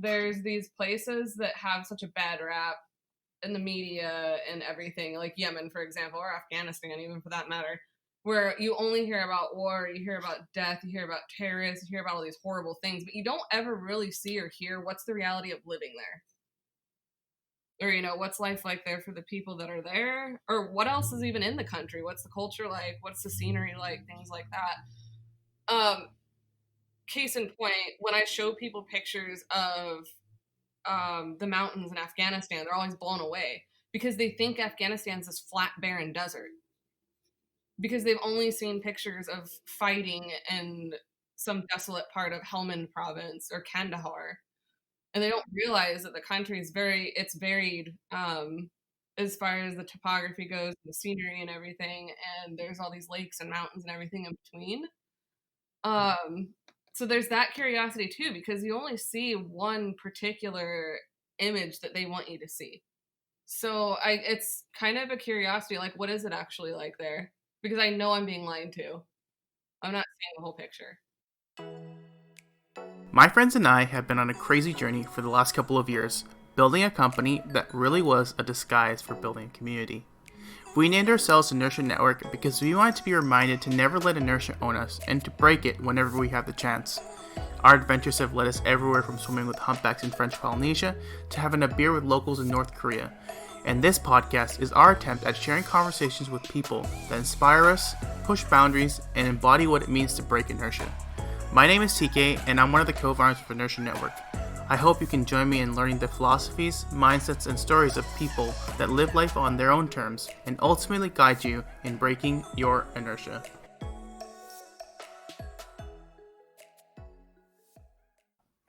there's these places that have such a bad rap in the media and everything, like Yemen, for example, or Afghanistan, even for that matter, where you only hear about war, you hear about death, you hear about terrorists, you hear about all these horrible things, but you don't ever really see or hear what's the reality of living there. Or, you know, what's life like there for the people that are there? Or what else is even in the country? What's the culture like? What's the scenery like? Things like that. Case in point, when I show people pictures of the mountains in Afghanistan, they're always blown away because they think Afghanistan's this flat, barren desert. Because they've only seen pictures of fighting in some desolate part of Helmand province or Kandahar. And they don't realize that the country is it's varied as far as the topography goes, the scenery and everything, and there's all these lakes and mountains and everything in between. So there's that curiosity too, because you only see one particular image that they want you to see. So it's kind of a curiosity, like, what is it actually like there? Because I know I'm being lied to. I'm not seeing the whole picture. My friends and I have been on a crazy journey for the last couple of years, building a company that really was a disguise for building a community. We named ourselves Inertia Network because we wanted to be reminded to never let inertia own us and to break it whenever we have the chance. Our adventures have led us everywhere from swimming with humpbacks in French Polynesia to having a beer with locals in North Korea. And this podcast is our attempt at sharing conversations with people that inspire us, push boundaries, and embody what it means to break inertia. My name is TK, and I'm one of the co-founders of Inertia Network. I hope you can join me in learning the philosophies, mindsets, and stories of people that live life on their own terms and ultimately guide you in breaking your inertia.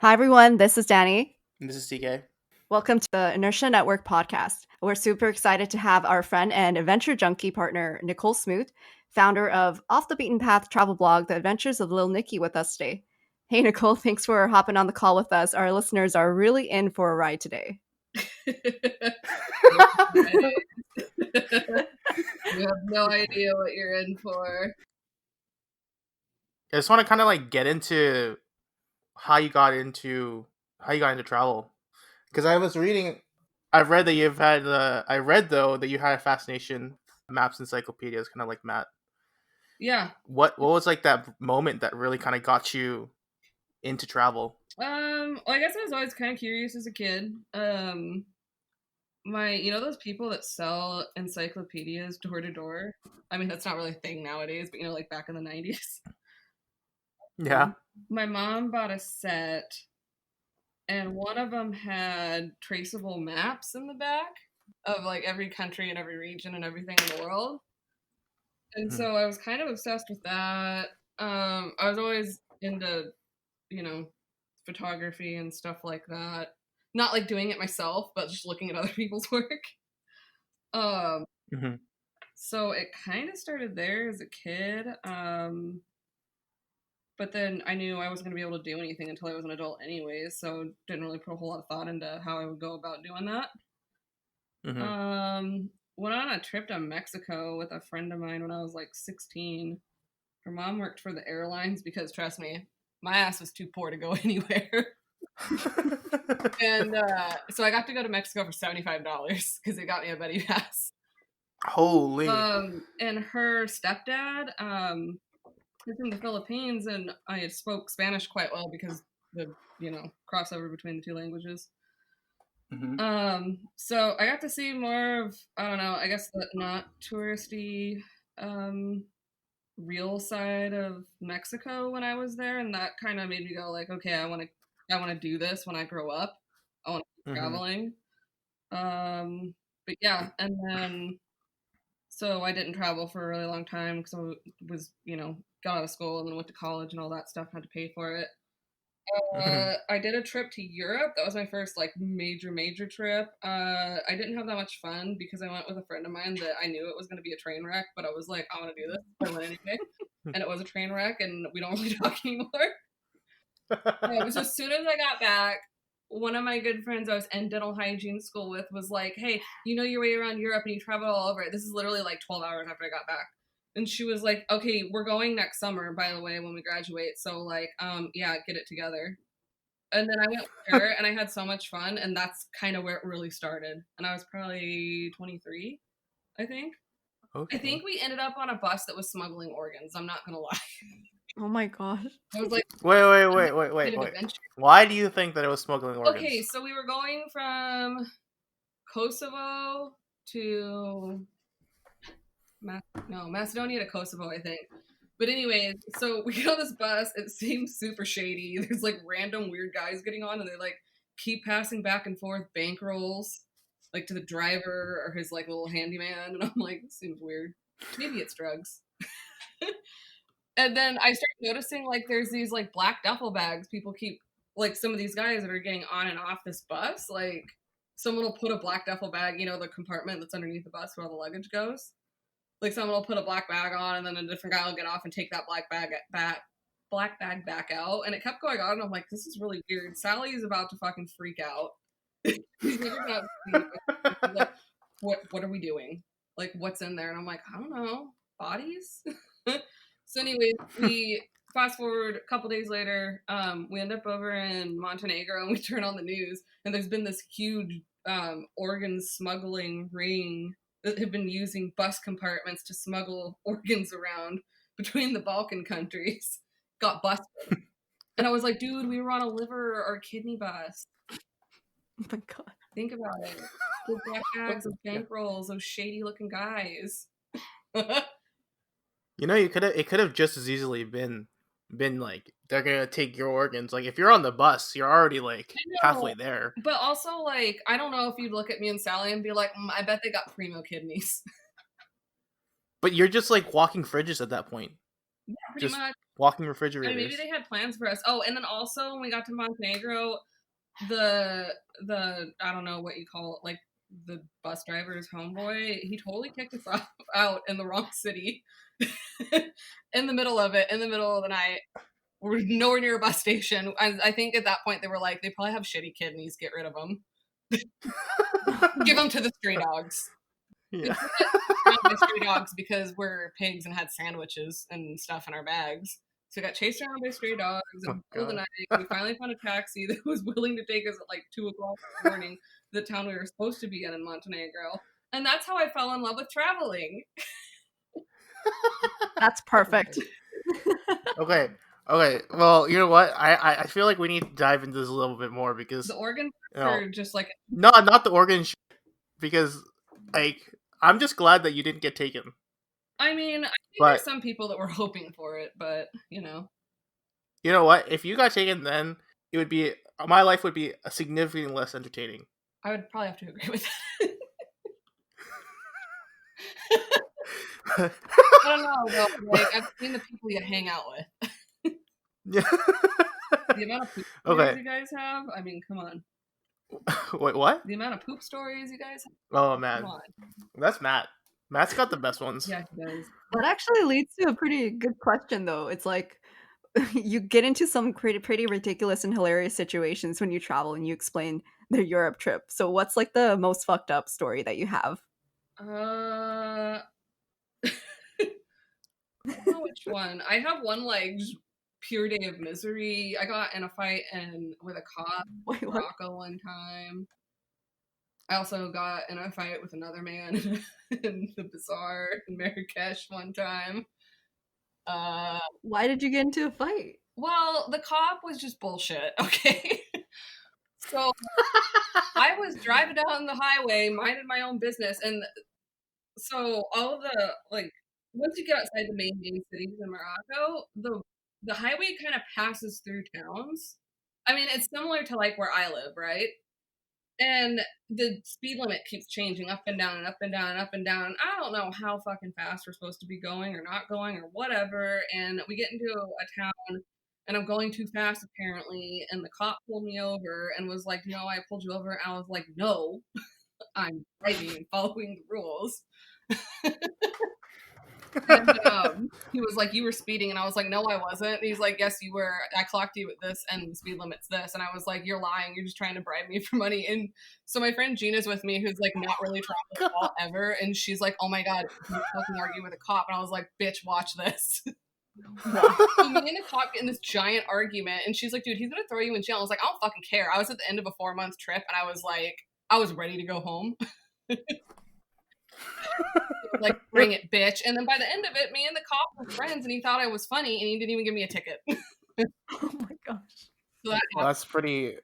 Hi, everyone. This is Danny. And this is TK. Welcome to the Inertia Network podcast. We're super excited to have our friend and adventure junkie partner, Nicole Smoot, founder of Off the Beaten Path travel blog, The Adventures of Lil Nicky, with us today. Hey, Nicole, thanks for hopping on the call with us. Our listeners are really in for a ride today. You have no idea what you're in for. I just want to kind of like get into how you got into travel, because I read that you've had I read though that you had a fascination maps, encyclopedias, kind of like Matt. Yeah. What was like that moment that really kind of got you into travel? Well, I guess I was always kind of curious as a kid. You know those people that sell encyclopedias door to door? I mean, that's not really a thing nowadays, but you know, like back in the 90s. Yeah. My mom bought a set, and one of them had traceable maps in the back of like every country and every region and everything in the world. And so I was kind of obsessed with that. I was always into, you know, photography and stuff like that. Not like doing it myself, but just looking at other people's work. So it kind of started there as a kid. But then I knew I wasn't going to be able to do anything until I was an adult anyways, so didn't really put a whole lot of thought into how I would go about doing that. Went on a trip to Mexico with a friend of mine when I was like 16. Her mom worked for the airlines because, trust me, my ass was too poor to go anywhere. And so I got to go to Mexico for $75 because they got me a buddy pass. Holy. And her stepdad is from the Philippines, and I spoke Spanish quite well because the, you know, crossover between the two languages. So I got to see more of, I don't know, I guess the not touristy real side of Mexico when I was there, and that kind of made me go like, okay, I want to do this when I grow up. I want to keep traveling. But yeah, and then so I didn't travel for a really long time because I was, you know, got out of school and then went to college and all that stuff, had to pay for it. I did a trip to Europe. That was my first like major trip. I didn't have that much fun because I went with a friend of mine that I knew it was going to be a train wreck, but I was like, I want to do this. I went anyway. And it was a train wreck, and we don't really talk anymore. So as soon as I got back, one of my good friends I was in dental hygiene school with was like, hey, you know your way around Europe and you travel all over it. This is literally like 12 hours after I got back. And she was like, okay, we're going next summer, by the way, when we graduate. So like, yeah, get it together. And then I went with her, and I had so much fun, and that's kind of where it really started. And I was probably 23, I think. Okay. I think we ended up on a bus that was smuggling organs. I'm not gonna lie. Oh my gosh. I was like, Wait. adventure. Why do you think that it was smuggling organs? Okay, so we were going from Kosovo to Macedonia to Kosovo, I think. But anyways, so we get on this bus. It seems super shady. There's like random weird guys getting on, and they like keep passing back and forth bankrolls, like to the driver or his like little handyman. And I'm like, this seems weird. Maybe it's drugs. And then I start noticing like there's these like black duffel bags. People keep like some of these guys that are getting on and off this bus. Like someone will put a black duffel bag, you know, the compartment that's underneath the bus where all the luggage goes. Like someone will put a black bag on, and then a different guy will get off and take that black bag back out. And it kept going on, and I'm like, this is really weird. Sally is about to fucking freak out. She's never gonna sleep. Like, what are we doing? Like, what's in there? And I'm like, I don't know, bodies. So anyways, we fast forward a couple days later, we end up over in Montenegro, and we turn on the news, and there's been this huge organ smuggling ring that have been using bus compartments to smuggle organs around between the Balkan countries. Got busted. And I was like, dude, we were on a liver or kidney bus. Oh my god. Think about it. Those black bags, those bankrolls, those shady looking guys. You know, it could have just as easily been like, they're gonna take your organs. Like, if you're on the bus, you're already like halfway there. But also, like, I don't know if you'd look at me and Sally and be like, I bet they got primo kidneys. But you're just like walking fridges at that point. Yeah, pretty just much. Walking I refrigerators. mean, maybe they had plans for us. Oh, and then also when we got to Montenegro, the I don't know what you call it, like the bus driver's homeboy, he totally kicked us out in the wrong city. In the middle of it, in the middle of the night. We're nowhere near a bus station. I think at that point they were like, they probably have shitty kidneys, get rid of them. Give them to the stray dogs. Yeah. The stray dogs because we're pigs and had sandwiches and stuff in our bags. So we got chased around by stray dogs in the middle of the night. We finally found a taxi that was willing to take us at like 2 o'clock in the morning to the town we were supposed to be in Montenegro. And that's how I fell in love with traveling. That's perfect. Okay. Well, you know what? I feel like we need to dive into this a little bit more because the organs are just like not the organ because like I'm just glad that you didn't get taken. I mean, I think there's some people that were hoping for it, but you know. You know what? If you got taken, then it would be my life would be significantly less entertaining. I would probably have to agree with that. I don't know, though. Like, I've seen the people you hang out with. Yeah. The amount of poop stories you guys have, I mean, come on. Wait, what? The amount of poop stories you guys have? Oh, man. Come on. That's Matt. Matt's got the best ones. Yeah, he does. That actually leads to a pretty good question, though. It's like, you get into some pretty ridiculous and hilarious situations when you travel and you explain the Europe trip. So what's like the most fucked up story that you have? I don't know which one. I have one like pure day of misery. I got in a fight with a cop in Morocco one time. I also got in a fight with another man in the bazaar in Marrakesh one time. Why did you get into a fight? Well, the cop was just bullshit, okay? So I was driving down the highway, minding my own business, and so all of the, like, once you get outside the main cities in Morocco, the highway kind of passes through towns. I mean, it's similar to, like, where I live, right? And the speed limit keeps changing up and down and up and down and up and down. I don't know how fucking fast we're supposed to be going or not going or whatever. And we get into a town and I'm going too fast apparently. And the cop pulled me over and was like, no, I pulled you over. And I was like, no, I'm driving and following the rules. And he was like, you were speeding. And I was like, no, I wasn't. And he's like, yes, you were. I clocked you at this and the speed limit's this. And I was like, you're lying. You're just trying to bribe me for money. And so my friend Gina's with me, who's like not really traveling at all ever. And she's like, oh my God, you fucking argue with a cop. And I was like, bitch, watch this. So me and the cop get in this giant argument, and she's like, dude, he's gonna throw you in jail. I was like, I don't fucking care. I was at the end of a 4-month trip, and I was like, I was ready to go home. Like, bring it, bitch. And then by the end of it, me and the cop were friends, and he thought I was funny, and he didn't even give me a ticket. Oh my gosh. So That's pretty.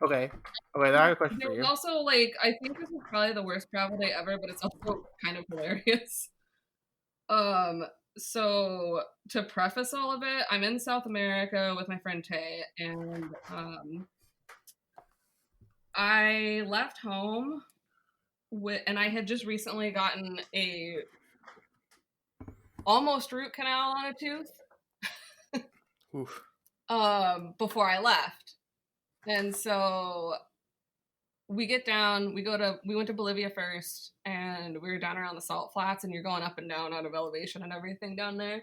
Okay, I have a question there for was you. also, like, I think this was probably the worst travel day ever, but it's also kind of hilarious. So to preface all of it, I'm in South America with my friend Tay, and I left home and I had just recently gotten a almost root canal on a tooth. Oof. Before I left. And so we get down, we went to Bolivia first, and we were down around the salt flats, and you're going up and down out of elevation and everything down there. I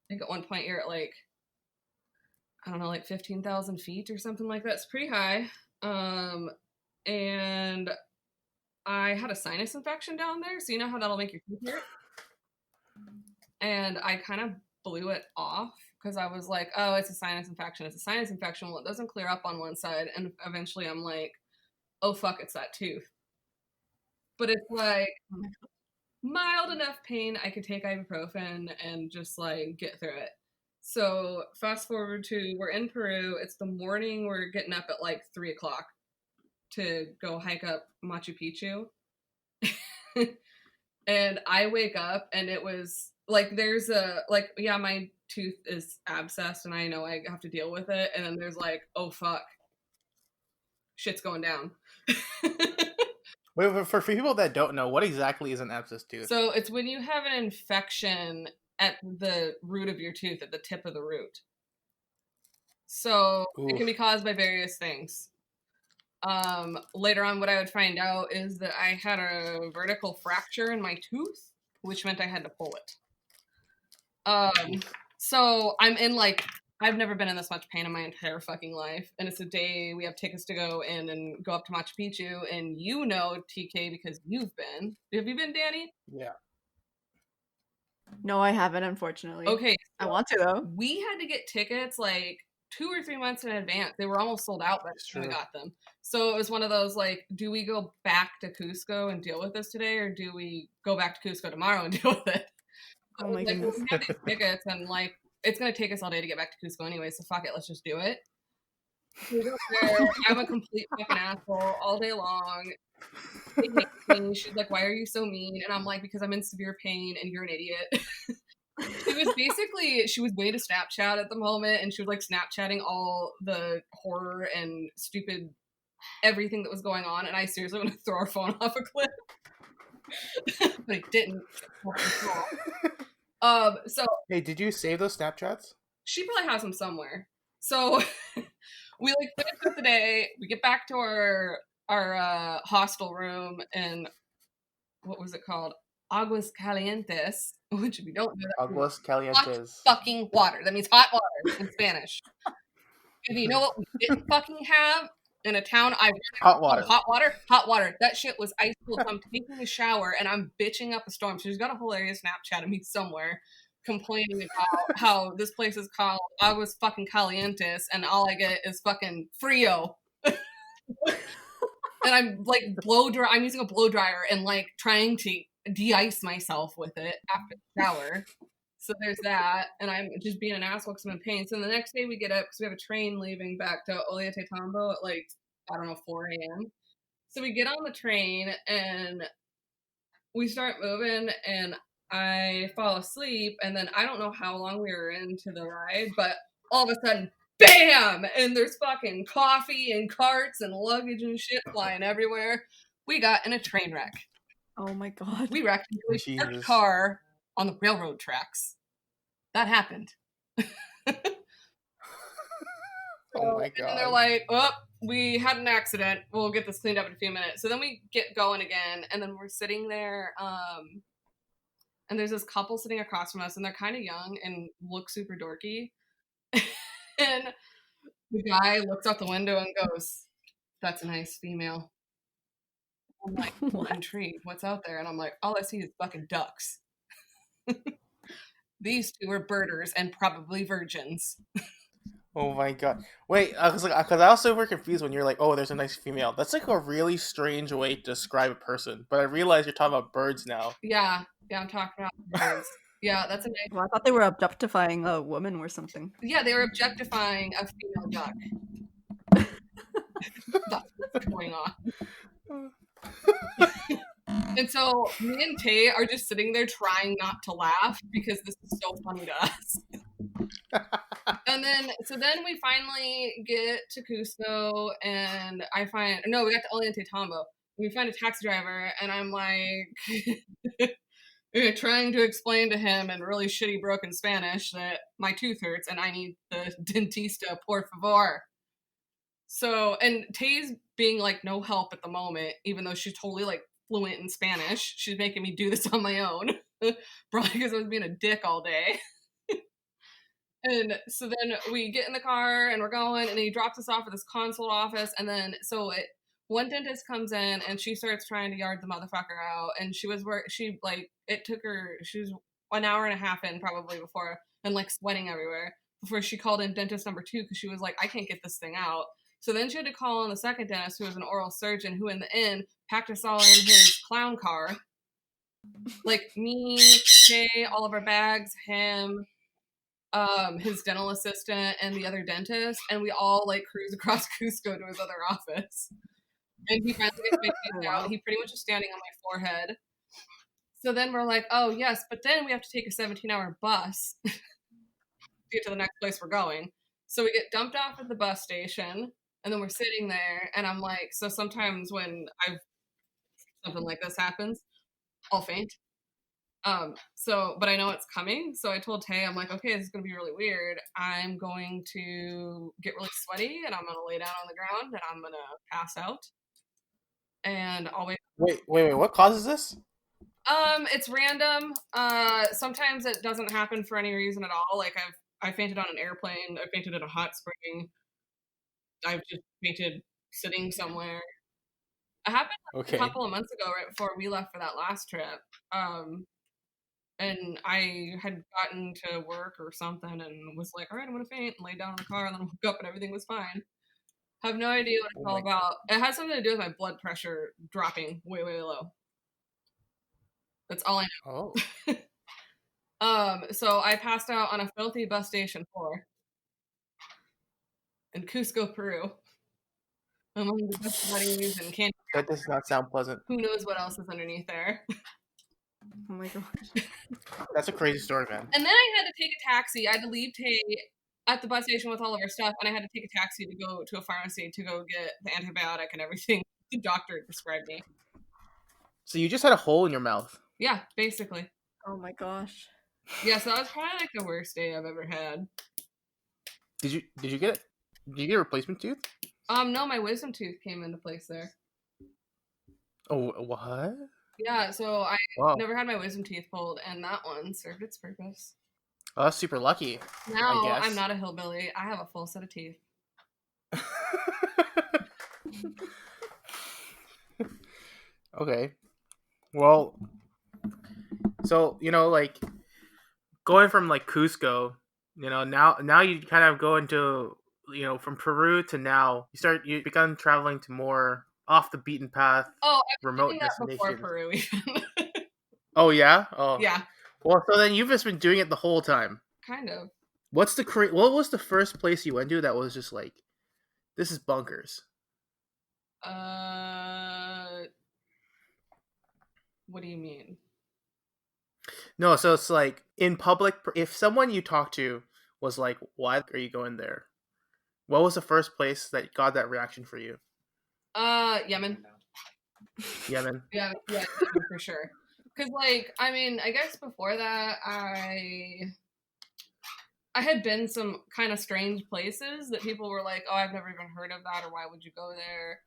think at one point you're at like, I don't know, like 15,000 feet or something like that. It's pretty high. And I had a sinus infection down there, so you know how that'll make your teeth hurt? And I kind of blew it off because I was like, oh, it's a sinus infection. It's a sinus infection. Well, it doesn't clear up on one side. And eventually I'm like, oh, fuck, it's that tooth. But it's like mild enough pain I could take ibuprofen and just like get through it. So fast forward to, we're in Peru. It's the morning. We're getting up at like 3 o'clock to go hike up Machu Picchu. And I wake up and it was like, there's a, like, yeah, my tooth is abscessed and I know I have to deal with it. And then there's like, oh, fuck, shit's going down. Wait, for people that don't know, what exactly is an abscess tooth? So it's when you have an infection at the root of your tooth, at the tip of the root. So it can be caused by various things. Later on, what I would find out is that I had a vertical fracture in my tooth, which meant I had to pull it. So I'm in like, I've never been in this much pain in my entire fucking life. And it's a day we have tickets to go in and go up to Machu Picchu. And you know, TK, because you've been. Have you been, Danny? Yeah. No, I haven't, unfortunately. Okay. I want to, though. We had to get tickets like 2 or 3 months in advance. They were almost sold out by the time we got them. So it was one of those like, do we go back to Cusco and deal with this today, or do we go back to Cusco tomorrow and deal with it? Oh my like, goodness. we had these tickets, and like, it's gonna take us all day to get back to Cusco anyway, so fuck it, let's just do it. We go there, I'm a complete fucking asshole all day long. They hate me. She's like, why are you so mean? And I'm like, because I'm in severe pain and you're an idiot. She was way to Snapchat at the moment, and she was like Snapchatting all the horror and stupid everything that was going on, and I seriously want to throw our phone off a cliff. But it didn't. So hey, did you save those Snapchats? She probably has them somewhere. So we like finish up the day, we get back to our hostel room, and what was it called? Aguas Calientes, which if you don't know, Aguas Calientes. hot fucking water. That means hot water in Spanish. And you know what we didn't fucking have in a town? Hot water. Hot water. Hot water. That shit was ice cold. So I'm taking a shower and I'm bitching up a storm. She's got a hilarious Snapchat of me somewhere complaining about how this place is called Aguas fucking Calientes, and all I get is fucking Frio. And I'm like I'm using a blow dryer and like trying to de-ice myself with it after the shower. So there's that, and I'm just being an asshole because I'm in pain. So the next day we get up because we have a train leaving back to Ollantaytambo at like, I don't know, 4 a.m. So we get on the train and we start moving, and I fall asleep, and then I don't know how long we were into the ride, but all of a sudden, BAM! And there's fucking coffee and carts and luggage and shit flying everywhere. We got in a train wreck. Oh my god. We wrecked a car on the railroad tracks. That happened. Oh my god. And they're like, oh, we had an accident. We'll get this cleaned up in a few minutes. So then we get going again, and then we're sitting there, and there's this couple sitting across from us, and they're kind of young and look super dorky. And the guy looks out the window and goes, that's a nice female. I'm like, I'm intrigued. What's out there? And I'm like, all I see is fucking ducks. These two were birders and probably virgins. Oh my god! Wait, because I was super confused when you're like, "Oh, there's a nice female." That's like a really strange way to describe a person. But I realize you're talking about birds now. Yeah, I'm talking about birds. Yeah, that's a nice. Well, I thought they were objectifying a woman or something. Yeah, they were objectifying a female duck. That's what's going on. And so me and Tay are just sitting there trying not to laugh because this is so funny to us. And then we finally get to Cusco, and we got to Ollantaytambo. We find a taxi driver, and I'm like trying to explain to him in really shitty broken Spanish that my tooth hurts and I need the dentista, por favor. So, and Tay's being like no help at the moment, even though she's totally like fluent in Spanish. She's making me do this on my own, probably because I was being a dick all day. And so then we get in the car and we're going, and he drops us off at this consulate office, and then one dentist comes in and she starts trying to yard the motherfucker out, and she was an hour and a half in probably before, and like sweating everywhere before she called in dentist number 2 because she was like, I can't get this thing out. So then she had to call in the second dentist, who was an oral surgeon, who in the end packed us all in his clown car, like me, Jay, all of our bags, him, his dental assistant, and the other dentist, and we all like cruise across Cusco to his other office. And he finally gets my teeth out. He pretty much is standing on my forehead. So then we're like, oh yes, but then we have to take a 17-hour bus to get to the next place we're going. So we get dumped off at the bus station, and then we're sitting there, and I'm like, so sometimes when something like this happens, I'll faint. But I know it's coming. So I told Tay, I'm like, okay, this is going to be really weird. I'm going to get really sweaty, and I'm going to lay down on the ground, and I'm going to pass out. And I'll wait. Wait, what causes this? It's random. Sometimes it doesn't happen for any reason at all. Like I fainted on an airplane. I fainted in a hot spring. I've just fainted sitting somewhere. It happened a couple of months ago, right before we left for that last trip. And I had gotten to work or something and was like, all right, I'm going to faint, and lay down in the car, and then woke up and everything was fine. Have no idea what it's all about. It has something to do with my blood pressure dropping way, way low. That's all I know. Oh. So I passed out on a filthy bus station floor in Cusco, Peru. Among the best buddies and candy. That does not sound pleasant. Who knows what else is underneath there? Oh my gosh. That's a crazy story, man. And then I had to take a taxi. I had to leave Tay at the bus station with all of our stuff, and I had to take a taxi to go to a pharmacy to go get the antibiotic and everything the doctor prescribed me. So you just had a hole in your mouth? Yeah, basically. Oh my gosh. Yeah, so that was probably like the worst day I've ever had. Did you get it? Did you get a replacement tooth? No, my wisdom tooth came into place there. Oh, what? Yeah, so I never had my wisdom teeth pulled, and that one served its purpose. Oh, that's super lucky. Now I'm not a hillbilly. I have a full set of teeth. Okay. Well, so, like, going from, like, Cusco, now you kind of go into, from Peru to now, you begun traveling to more off the beaten path, remote destinations. Before Peru, even. Oh, yeah? Oh. Yeah. Well, so then you've just been doing it the whole time. Kind of. What was the first place you went to that was just like, this is bunkers? What do you mean? No, so it's like in public. If someone you talk to was like, "Why are you going there?" What was the first place that got that reaction for you? Yemen. Yemen. Yeah, for sure. Because, I guess before that, I had been some kind of strange places that people were like, "Oh, I've never even heard of that," or "Why would you go there?"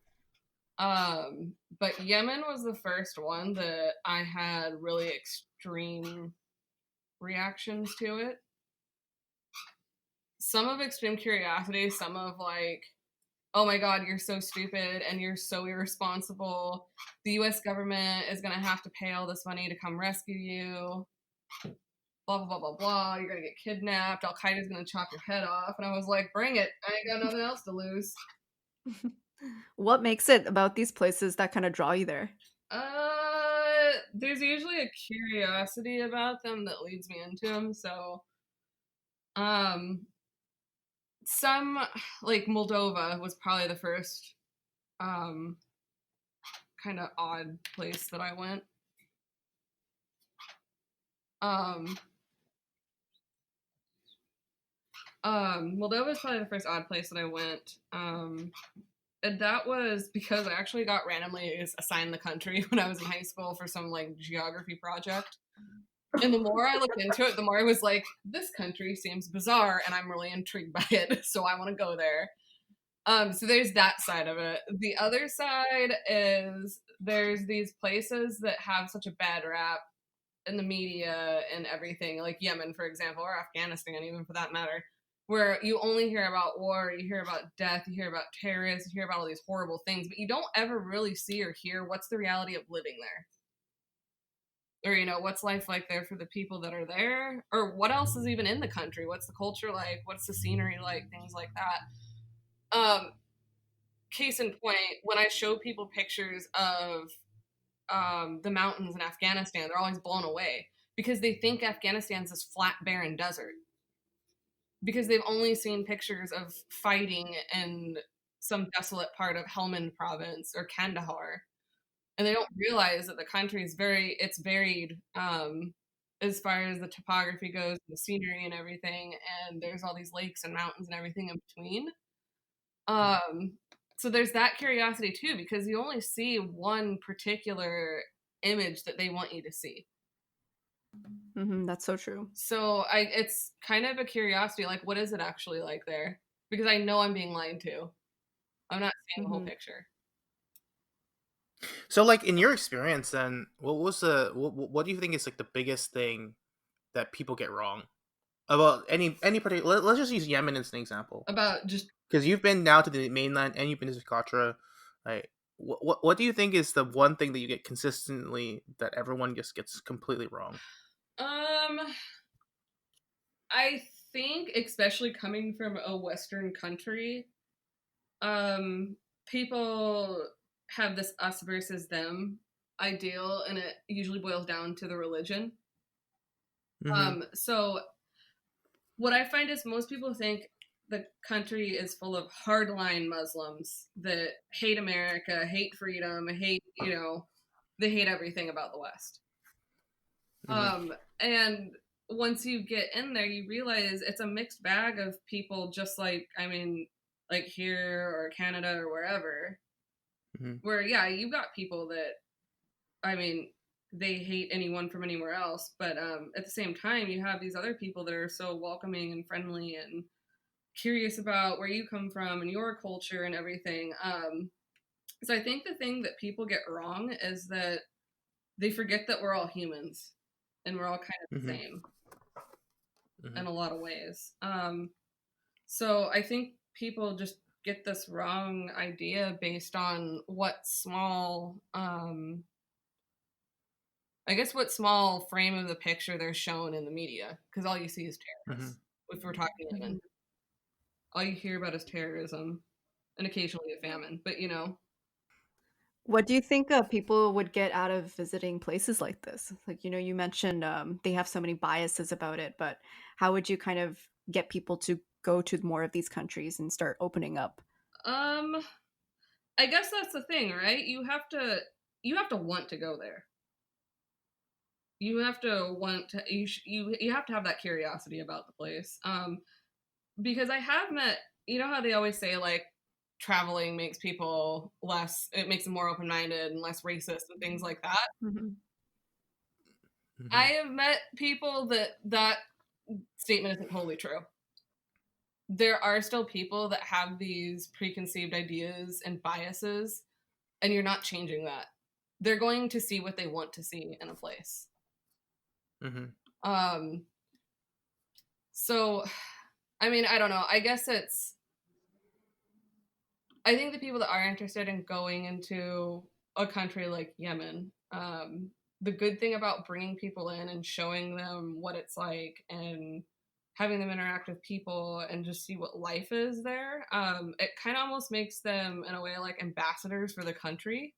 But Yemen was the first one that I had really extreme reactions to it. Some of extreme curiosity, some of like, oh my god, you're so stupid and you're so irresponsible. The US government is going to have to pay all this money to come rescue you. blah, blah, blah, blah, blah. You're going to get kidnapped. Al Qaeda's going to chop your head off. And I was like, bring it. I ain't got nothing else to lose. What makes it about these places that kind of draw you there? There's usually a curiosity about them that leads me into them. So, some, like Moldova was probably the first, kind of odd place that I went. Moldova is probably the first odd place that I went. And that was because I actually got randomly assigned the country when I was in high school for some like geography project. And the more I looked into it, the more I was like, this country seems bizarre and I'm really intrigued by it. So I want to go there. So there's that side of it. The other side is there's these places that have such a bad rap in the media and everything, like Yemen, for example, or Afghanistan, even for that matter, where you only hear about war, you hear about death, you hear about terrorists, you hear about all these horrible things, but you don't ever really see or hear what's the reality of living there. Or, you know, what's life like there for the people that are there? Or what else is even in the country? What's the culture like? What's the scenery like? Things like that. Case in point, when I show people pictures of the mountains in Afghanistan, they're always blown away because they think Afghanistan's this flat, barren desert. Because they've only seen pictures of fighting in some desolate part of Helmand province or Kandahar. And they don't realize that the country is it's varied as far as the topography goes, the scenery and everything. And there's all these lakes and mountains and everything in between. So there's that curiosity too, because you only see one particular image that they want you to see. That's so true. So it's kind of a curiosity, like, what is it actually like there? Because I know I'm being lied to. I'm not seeing the whole picture. So, like, in your experience, then, what do you think is like the biggest thing that people get wrong about any particular? Let's just use Yemen as an example. About just because you've been now to the mainland and you've been to Socotra, right? What do you think is the one thing that you get consistently that everyone just gets completely wrong? I think, especially coming from a Western country, people have this us versus them ideal, and it usually boils down to the religion. So what I find is most people think the country is full of hardline Muslims that hate America, hate freedom, hate, you know, they hate everything about the West. And once you get in there, you realize it's a mixed bag of people, just like, I mean, like here or Canada or wherever, where, yeah, you got people that, I mean, they hate anyone from anywhere else. But at the same time, you have these other people that are so welcoming and friendly and curious about where you come from and your culture and everything. So I think the thing that people get wrong is that they forget that we're all humans and we're all kind of the same in a lot of ways. So I think people just get this wrong idea based on what small, what small frame of the picture they're shown in the media, because all you see is terrorists. If we're talking Yemen, all you hear about is terrorism and occasionally a famine, but you know. What do you think people would get out of visiting places like this? Like, you know, you mentioned they have so many biases about it, but how would you kind of get people to go to more of these countries and start opening up? I guess that's the thing, right? You have to want to go there. You have to want to, you have to have that curiosity about the place. Because I have met, you know how they always say, like, traveling makes people it makes them more open-minded and less racist and things like that. I have met people that statement isn't totally true. There are still people that have these preconceived ideas and biases, and you're not changing that. They're going to see what they want to see in a place. So, I mean, I don't know. I guess I think the people that are interested in going into a country like Yemen, the good thing about bringing people in and showing them what it's like and having them interact with people and just see what life is there, it kind of almost makes them in a way like ambassadors for the country.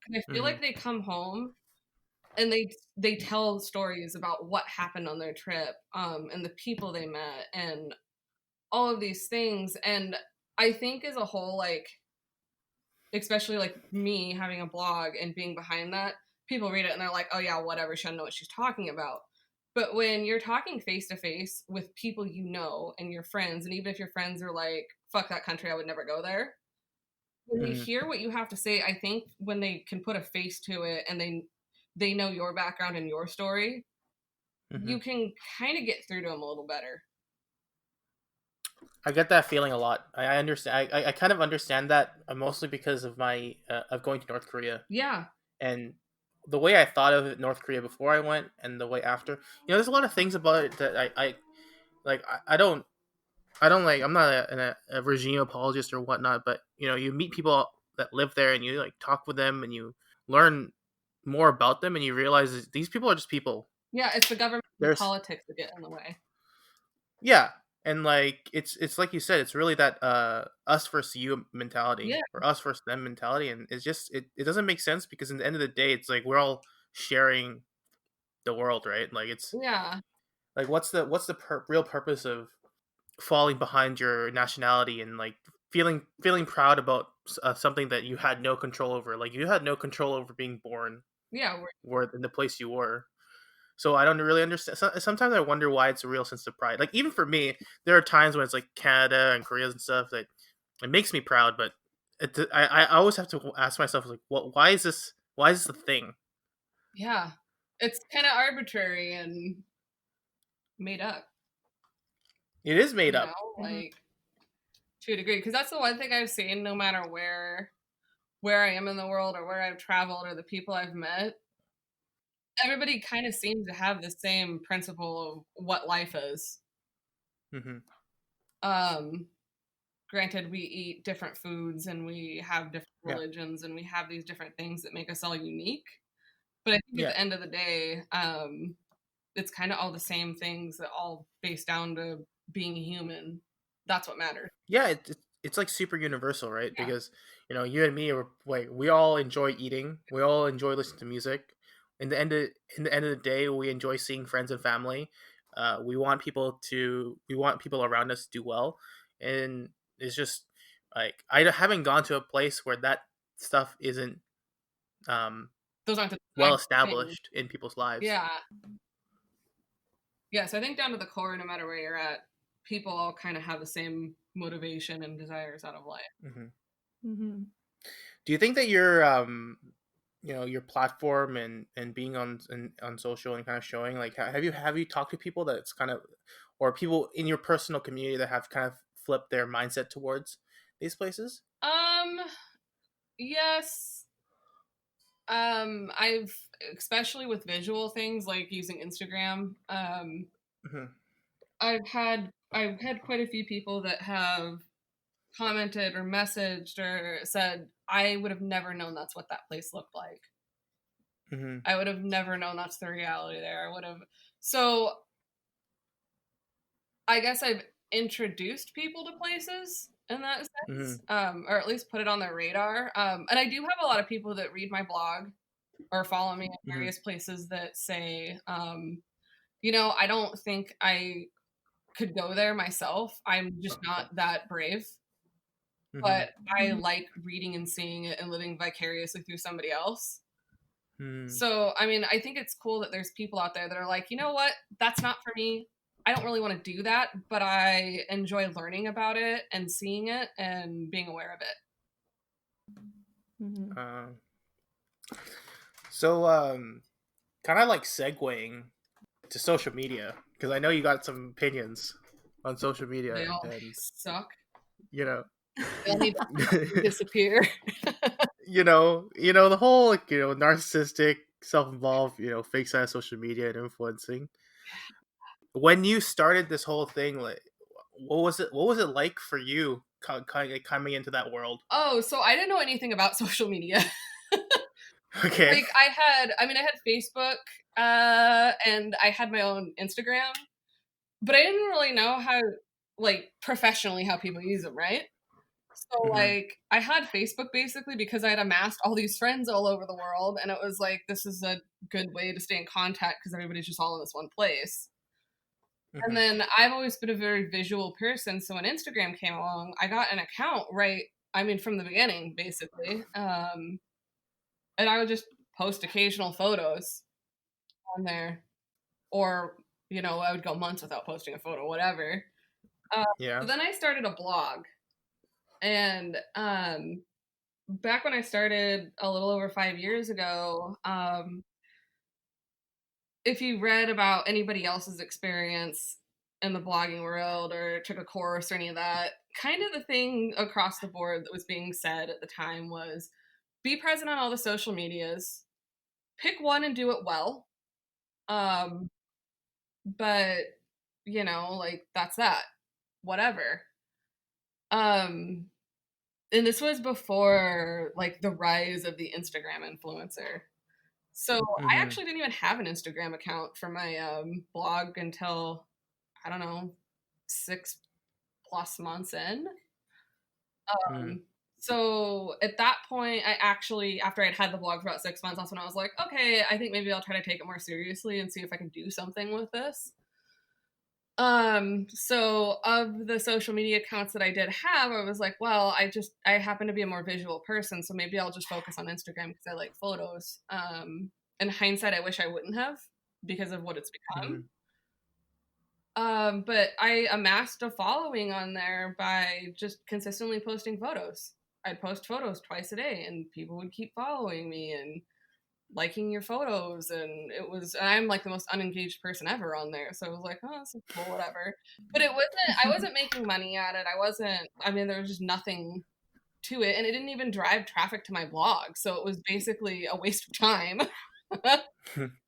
And I feel Mm-hmm. like they come home and they tell stories about what happened on their trip, and the people they met and all of these things. And I think as a whole, like, especially like me having a blog and being behind that, people read it and they're like, oh yeah, whatever, she doesn't know what she's talking about. But when you're talking face to face with people you know and your friends, and even if your friends are like, fuck that country, I would never go there, when they Mm-hmm. hear what you have to say, I think when they can put a face to it and they know your background and your story, Mm-hmm. you can kind of get through to them a little better. I get that feeling a lot. I understand. I kind of understand that mostly because of my of going to North Korea Yeah. and the way I thought of North Korea before I went and the way after. There's a lot of things about it that I like. I don't like. I'm not a regime apologist or whatnot, but you meet people that live there and you like talk with them and you learn more about them and you realize that these people are just people. Yeah, it's the government and There's politics that get in the way. Yeah, and like it's like you said, it's really that us versus you mentality Yeah. or us versus them mentality, and it doesn't make sense because in the end of the day, it's like we're all sharing the world, right? Like it's Yeah. like what's the real purpose of falling behind your nationality and like feeling proud about something that you had no control over? Like you had no control over being born Yeah. where in the place you were. So I don't really understand. Sometimes I wonder why it's a real sense of pride. Like even for me, there are times when it's like Canada and Korea and stuff that it makes me proud, but I always have to ask myself like, what? Why is this? Why is this a thing? Yeah. It's kind of arbitrary and made up, It is made up. Mhm. like, to a degree. Because that's the one thing I've seen, no matter where I am in the world or where I've traveled or the people I've met, everybody kind of seems to have the same principle of what life is. Hmm. Um, Granted, we eat different foods and we have different Yeah, religions and we have these different things that make us all unique. But I think at yeah, the end of the day, it's kind of all the same things that all base down to being human. That's what matters. yeah. It's like super universal, right? Yeah. Because you and me are like we all enjoy eating. We all enjoy listening to music. In the end of the day, we enjoy seeing friends and family. We want people around us to do well, and it's just like I haven't gone to a place where that stuff isn't um, Those aren't the well exact things. established in people's lives. Yeah. Yeah. So I think down to the core, no matter where you're at, people all kind of have the same motivation and desires out of life. Hmm. Mhm. Do you think that your platform and being on social and kind of showing like have you talked to people that's kind of or people in your personal community that have kind of flipped their mindset towards these places? Um, yes. I've, especially with visual things like using Instagram, Hmm. I've had quite a few people that have commented or messaged or said, I would have never known that's what that place looked like. Hmm. I would have never known that's the reality there. I would have. So I guess I've introduced people to places in that Hmm. sense, or at least put it on their radar. And I do have a lot of people that read my blog or follow me in Hmm. various places that say, I don't think I could go there myself. I'm just not that brave. Hmm. But I Mhm. like reading and seeing it and living vicariously through somebody else. Hmm. So, I mean, I think it's cool that there's people out there that are like, you know what? That's not for me. I don't really want to do that, but I enjoy learning about it and seeing it and being aware of it. Mhm. uh, so kind of like segueing to social media because I know you got some opinions on social They media all and suck. you know They all need to disappear. the whole like, narcissistic, self-involved, fake side of social media and influencing. When you started this whole thing, like, what was it like for you kind of coming into that world? Oh, so I didn't know anything about social media. Okay. Like I had Facebook, and I had my own Instagram, but I didn't really know how, like, professionally how people use them, right? So, Mhm. like, I had Facebook basically because I had amassed all these friends all over the world, and it was like, this is a good way to stay in contact because everybody's just all in this one place. And Mhm. then I've always been a very visual person, so when Instagram came along, I got an account from the beginning, basically. And I would just post occasional photos on there, or, I would go months without posting a photo, whatever. Yeah. But then I started a blog, and back when I started a little over 5 years ago, if you read about anybody else's experience in the blogging world or took a course or any of that, kind of the thing across the board that was being said at the time was be present on all the social medias, pick one and do it well. Um, but, like, that's that. Whatever. Um, and this was before, like, the rise of the Instagram influencer. So I Mhm. actually didn't even have an Instagram account for my blog until, I don't know, 6+ months in. Mhm. So at that point, I actually, after I'd had the blog for about 6 months, that's when I was like, okay, I think maybe I'll try to take it more seriously and see if I can do something with this. So of the social media accounts that I did have, I was like, well, I happen to be a more visual person, so maybe I'll just focus on Instagram because I like photos. In hindsight, I wish I wouldn't have because of what it's become. Mhm. But I amassed a following on there by just consistently posting photos. I'd post photos twice a day and people would keep following me and liking your photos, and I'm like the most unengaged person ever on there, so I was like, oh, this is cool, whatever. But I wasn't making money at it. There was just nothing to it, and it didn't even drive traffic to my blog, so it was basically a waste of time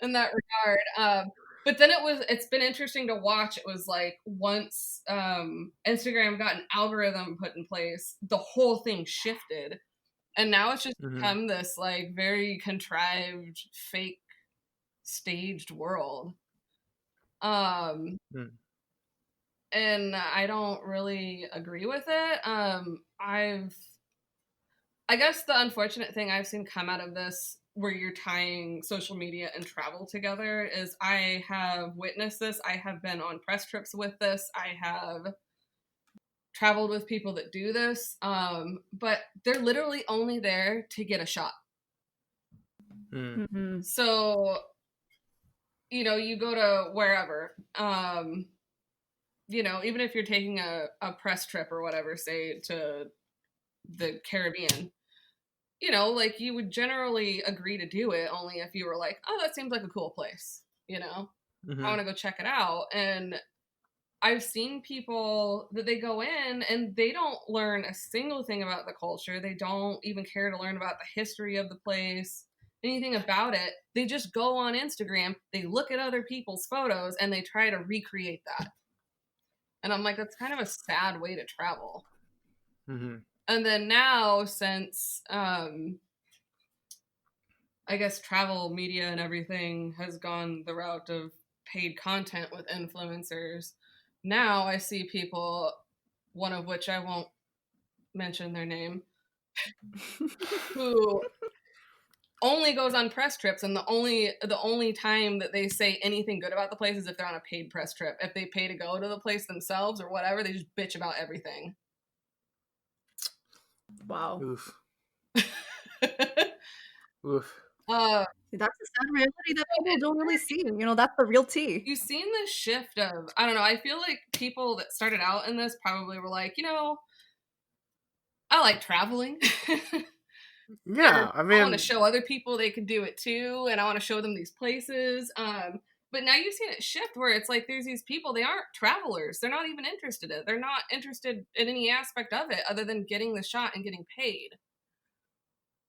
in that regard. But then it's been interesting to watch. It was like once Instagram got an algorithm put in place, the whole thing shifted, and now it's just Mhm. become this like very contrived, fake, staged world. Um, Mhm. and I don't really agree with it. I guess the unfortunate thing I've seen come out of this, where you're tying social media and travel together, is I have witnessed this. I have been on press trips with this. I have traveled with people that do this. But they're literally only there to get a shot. Mhm. Mhm. So, you go to wherever, even if you're taking a press trip or whatever, say to the Caribbean, like you would generally agree to do it only if you were like, oh, that seems like a cool place, I Mhm. want to go check it out. And I've seen people that they go in and they don't learn a single thing about the culture. They don't even care to learn about the history of the place, anything about it. They just go on Instagram, they look at other people's photos, and they try to recreate that. And I'm like, that's kind of a sad way to travel. Mhm. And then now, since I guess travel media and everything has gone the route of paid content with influencers, now I see people, one of which I won't mention their name, who only goes on press trips, and the only time that they say anything good about the place is if they're on a paid press trip. If they pay to go to the place themselves or whatever, they just bitch about everything. Wow. Oof. Oof. uh, That's a sad reality that people don't really see. That's the real tea. you've seen this shift of, I don't know, I feel like people that started out in this probably were like, I like traveling. And Yeah, I I want to mean, show other people they can do it too, and I want to show them these places. But now you've seen it shift where it's like there's these people, they aren't travelers. They're not even interested in it. They're not interested in any aspect of it other than getting the shot and getting paid.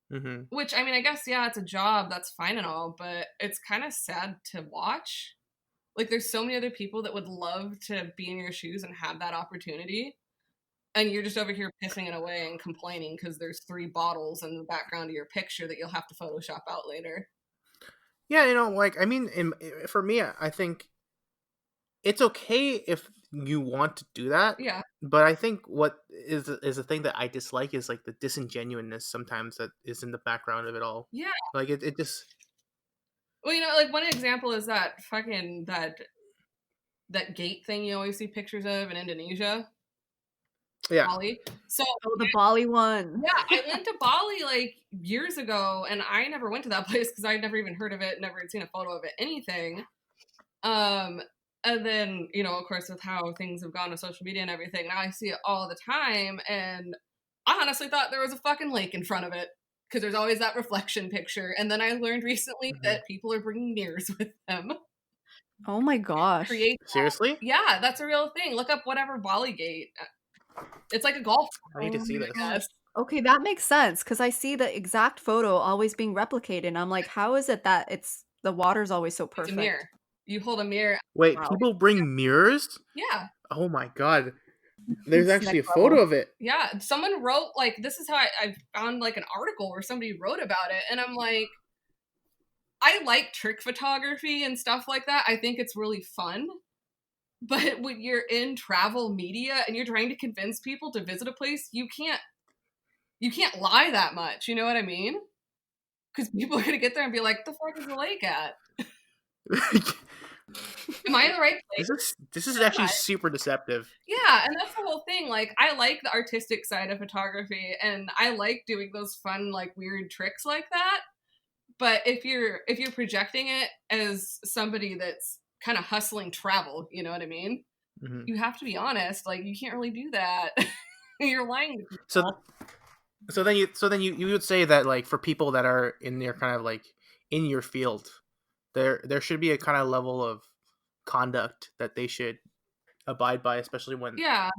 mhm. Which, I guess, yeah, it's a job, that's fine and all, but it's kind of sad to watch. Like, there's so many other people that would love to be in your shoes and have that opportunity. And you're just over here pissing it away and complaining because there's 3 bottles in the background of your picture that you'll have to Photoshop out later. Yeah, you know, like, I mean, for me, I think it's okay if you want to do that. Yeah. But I think what is the thing that I dislike is like the disingenuousness sometimes that is in the background of it all. Yeah. Like it just. Well, you know, like one example is that fucking that gate thing you always see pictures of in Indonesia. Yeah. Bali. So the Bali one. Yeah, I went to Bali like years ago, and I never went to that place because I'd never even heard of it, never had seen a photo of it, anything. And then, you know, of course, with how things have gone with social media and everything, now I see it all the time, and I honestly thought there was a fucking lake in front of it because there's always that reflection picture. And then I learned recently that people are bringing mirrors with them. Oh my gosh! Seriously? Yeah, that's a real thing. Look up whatever Bali Gate. It's like a golf. I need to see this. Okay, that makes sense because I see the exact photo always being replicated, and I'm like, how is it that the water's always so perfect? It's a mirror. You hold a mirror. Wait, people bring mirrors? Yeah. Oh my god. There's actually a photo of it. Yeah. Someone wrote, like, this is how I found, like, an article where somebody wrote about it. And I'm like, I like trick photography and stuff like that. I think it's really fun. But when you're in travel media and you're trying to convince people to visit a place, you can't lie that much. You know what I mean? Because people are going to get there and be like, the fuck is the lake at? Am I in the right place? This is actually super deceptive. Yeah, and that's the whole thing. Like, I like the artistic side of photography, and I like doing those fun, like, weird tricks like that. But if you're projecting it as somebody that's kind of hustling travel, you know what I mean? Mm-hmm. You have to be honest. Like, you can't really do that. You're lying to people. So then you would say that, like, for people that are in their kind of like in your field, there should be a kind of level of conduct that they should abide by, especially when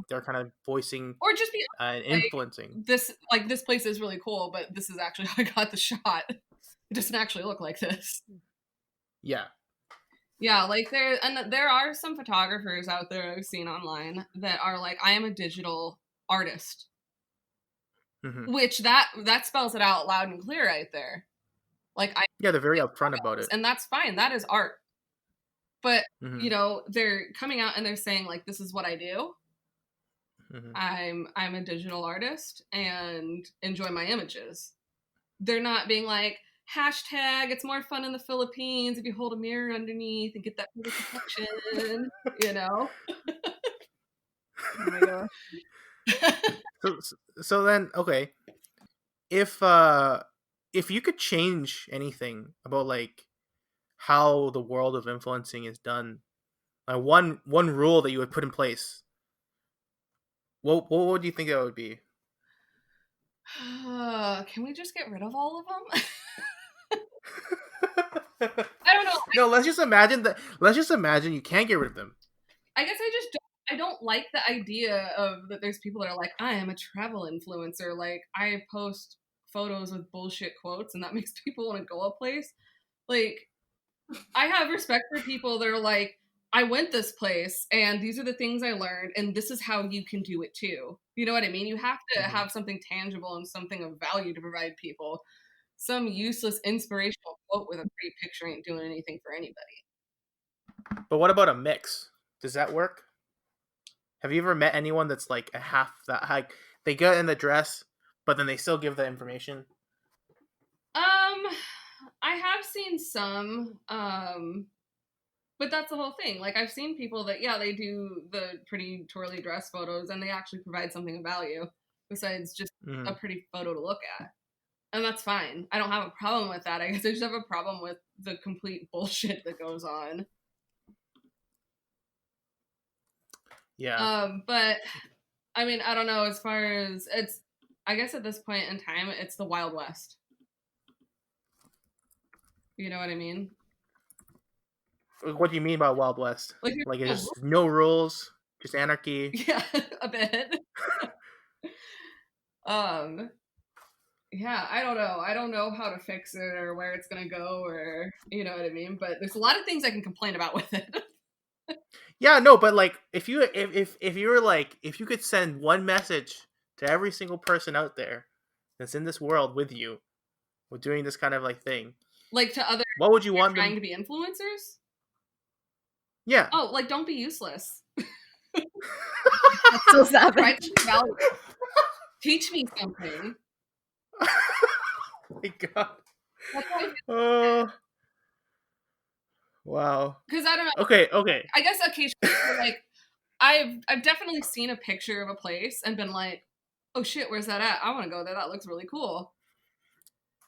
they're kind of voicing or just be influencing. Like, this place is really cool, but this is actually how I got the shot. It doesn't actually look like this. Yeah. Yeah, like there are some photographers out there I've seen online that are like, I am a digital artist. Mm-hmm. Which that spells it out loud and clear right there. Like, they're very upfront about it. And that's fine. That is art. But, you know, they're coming out and they're saying, like, this is what I do. Mm-hmm. I'm a digital artist and enjoy my images. They're not being like, hashtag, it's more fun in the Philippines if you hold a mirror underneath and get that photo protection, you know? Oh my gosh. So then, okay, if you could change anything about, like, how the world of influencing is done, like one rule that you would put in place, what would you think that would be? Can we just get rid of all of them? I don't know. No, let's just imagine you can't get rid of them. I guess I don't like the idea of that there's people that are like, I am a travel influencer. Like, I post photos with bullshit quotes and that makes people want to go a place. Like, I have respect for people that are like, I went this place and these are the things I learned and this is how you can do it too. You know what I mean? You have to have something tangible and something of value to provide people. Some useless inspirational quote with a pretty picture ain't doing anything for anybody. But what about a mix? Does that work? Have you ever met anyone that's like a half that, like, they get in the dress, but then they still give the information? I have seen some, but that's the whole thing. Like, I've seen people that, they do the pretty twirly dress photos and they actually provide something of value besides just a pretty photo to look at. And that's fine. I don't have a problem with that. I guess I just have a problem with the complete bullshit that goes on. Yeah. But I mean, I don't know, as far as I guess at this point in time, it's the Wild West. You know what I mean? What do you mean by Wild West? Like there's no rules, just anarchy? Yeah, a bit. Yeah, I don't know. I don't know how to fix it or where it's going to go or, you know what I mean? But there's a lot of things I can complain about with it. Yeah, no, but like if you were like if you could send one message to every single person out there that's in this world with you, with doing this kind of like thing, Like to others what would you who are want trying them? to be influencers? Yeah. Oh, like don't be useless. That's so savage. Provide something valuable. Teach me something. My God. That's how I feel. Oh, wow. Because I don't know. Okay, okay. I guess occasionally, like I've definitely seen a picture of a place and been like, oh shit, where's that at? I want to go there. That looks really cool.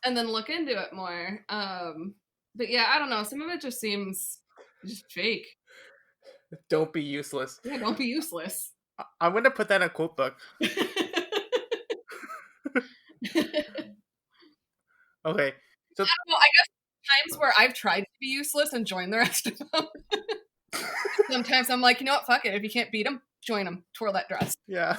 And then look into it more. But yeah, I don't know. Some of it just seems just fake. Don't be useless. Yeah, don't be useless. I'm gonna put that in a quote book. Okay. So Well, I guess times where I've tried to be useless and join the rest of them. Sometimes I'm like, you know what, fuck it. If you can't beat them, join them. Twirl that dress. yeah.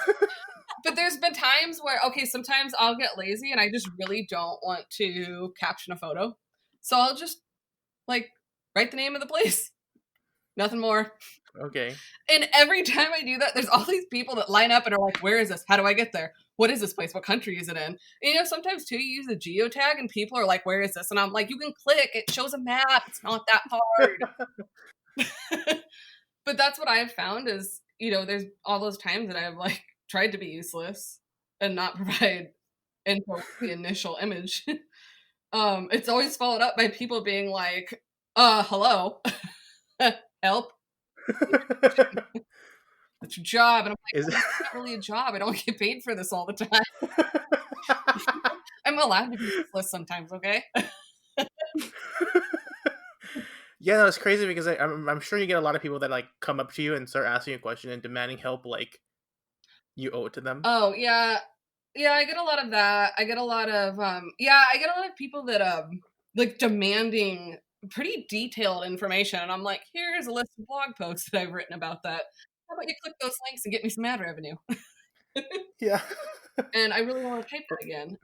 But there's been times where, okay, sometimes I'll get lazy and I just really don't want to caption a photo. So I'll just, like, write the name of the place. Nothing more. Okay. And every time I do that, there's all these people that line up and are like, where is this? How do I get there? What is this place? What country is it in? And, you know, sometimes too, you use a geotag and people are like, where is this? And I'm like, you can click. It shows a map. It's not that hard. But that's what I've found is, you know, there's all those times that I've like tried to be useless and not provide info with the initial image. It's always followed up by people being like, hello, help. It's your job. And I'm like, Is it's not really a job. I don't get paid for this all the time. I'm allowed to be useless sometimes, okay? Yeah, no, it's crazy because I'm sure you get a lot of people that like come up to you and start asking you a question and demanding help like you owe it to them. Oh, yeah. Yeah, I get a lot of that. I get a lot of I get a lot of people that like demanding pretty detailed information and I'm like, here's a list of blog posts that I've written about that. How about you click those links and get me some ad revenue? Yeah. And I really want to type that again.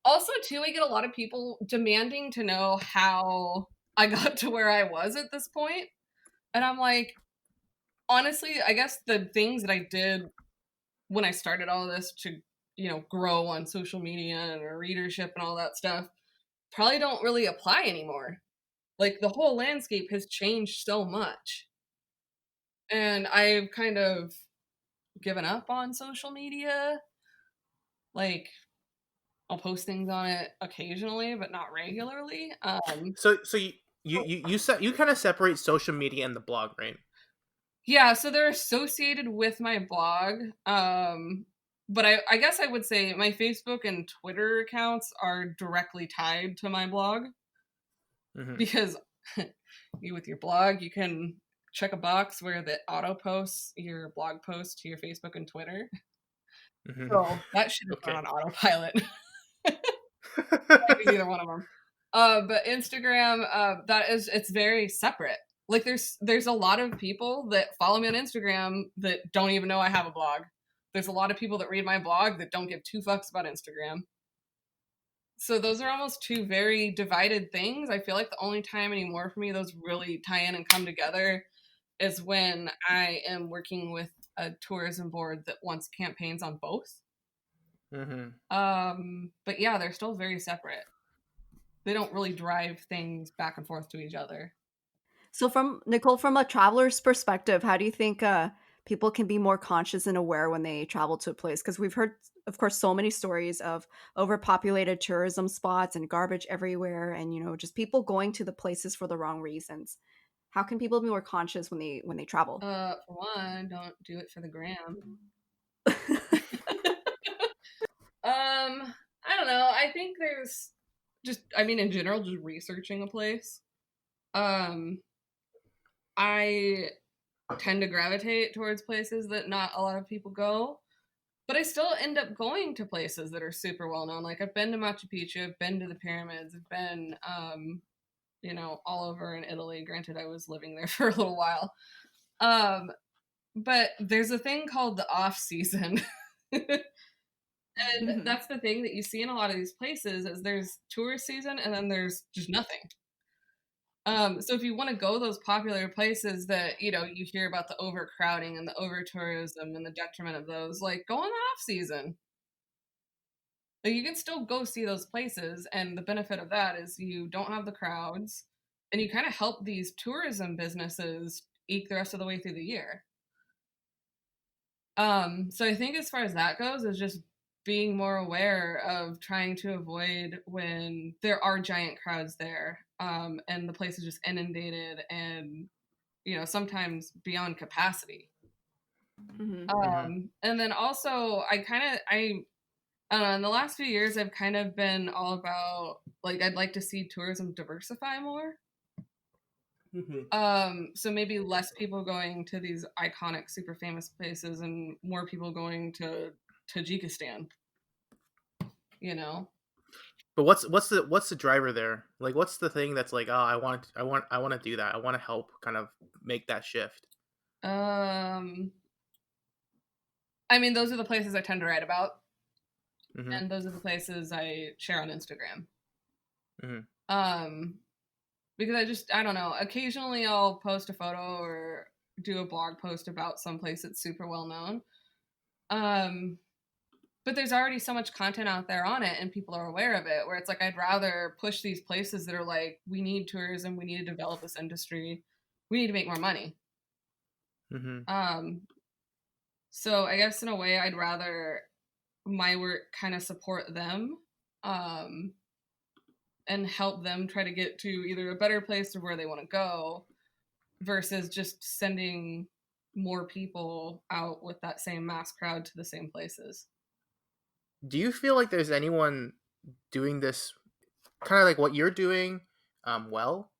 Also too, I get a lot of people demanding to know how I got to where I was at this point. And I'm like, honestly, I guess the things that I did when I started all this to, you know, grow on social media and our readership and all that stuff probably don't really apply anymore. Like the whole landscape has changed so much. And I've kind of given up on social media. Like I'll post things on it occasionally, but not regularly. So you kind of separate social media and the blog, right? Yeah, so they're associated with my blog. But I guess I would say my Facebook and Twitter accounts are directly tied to my blog. Mm-hmm. Because you with your blog, you can check a box where it auto posts your blog post to your Facebook and Twitter. Mm-hmm. So that should have gone on autopilot. Either one of them. But Instagram, it's very separate. Like there's a lot of people that follow me on Instagram that don't even know I have a blog. There's a lot of people that read my blog that don't give two fucks about Instagram. So those are almost two very divided things. I feel like the only time anymore for me those really tie in and come together is when I am working with a tourism board that wants campaigns on both. Mm-hmm. But yeah, they're still very separate. They don't really drive things back and forth to each other. So from Nicole, from a traveler's perspective, how do you think people can be more conscious and aware when they travel to a place? Because we've heard, of course, so many stories of overpopulated tourism spots and garbage everywhere, and you know, just people going to the places for the wrong reasons. How can people be more conscious when they travel? For one, don't do it for the gram. I don't know. I think there's just, I mean, in general, just researching a place. I tend to gravitate towards places that not a lot of people go, but I still end up going to places that are super well known. Like I've been to Machu Picchu, I've been to the pyramids, I've been, you know, all over in Italy. Granted, I was living there for a little while. But there's a thing called the off season. And that's the thing that you see in a lot of these places is there's tourist season and then there's just nothing. So if you want to go those popular places that, you know, you hear about the overcrowding and the over tourism and the detriment of those, like go in the off season. Like you can still go see those places, and the benefit of that is you don't have the crowds, and you kind of help these tourism businesses eke the rest of the way through the year. So I think as far as that goes, is just being more aware of trying to avoid when there are giant crowds there, and the place is just inundated and, you know, sometimes beyond capacity. And then also I don't know, in the last few years I've kind of been all about, like, I'd like to see tourism diversify more. So maybe less people going to these iconic, super famous places and more people going to Tajikistan, you know? But what's the driver there? Like, what's the thing that's like, oh, I want to do that. I want to help kind of make that shift. I mean, those are the places I tend to write about, Mm-hmm. and those are the places I share on Instagram. Mm-hmm. Because I don't know, occasionally I'll post a photo or do a blog post about some place that's super well known. But there's already so much content out there on it and people are aware of it, where it's like I'd rather push these places that are like, we need tourism, we need to develop this industry, we need to make more money. Mm-hmm. So I guess in a way I'd rather my work kind of support them, and help them try to get to either a better place or where they want to go, versus just sending more people out with that same mass crowd to the same places. Do you feel like there's anyone doing this kind of like what you're doing well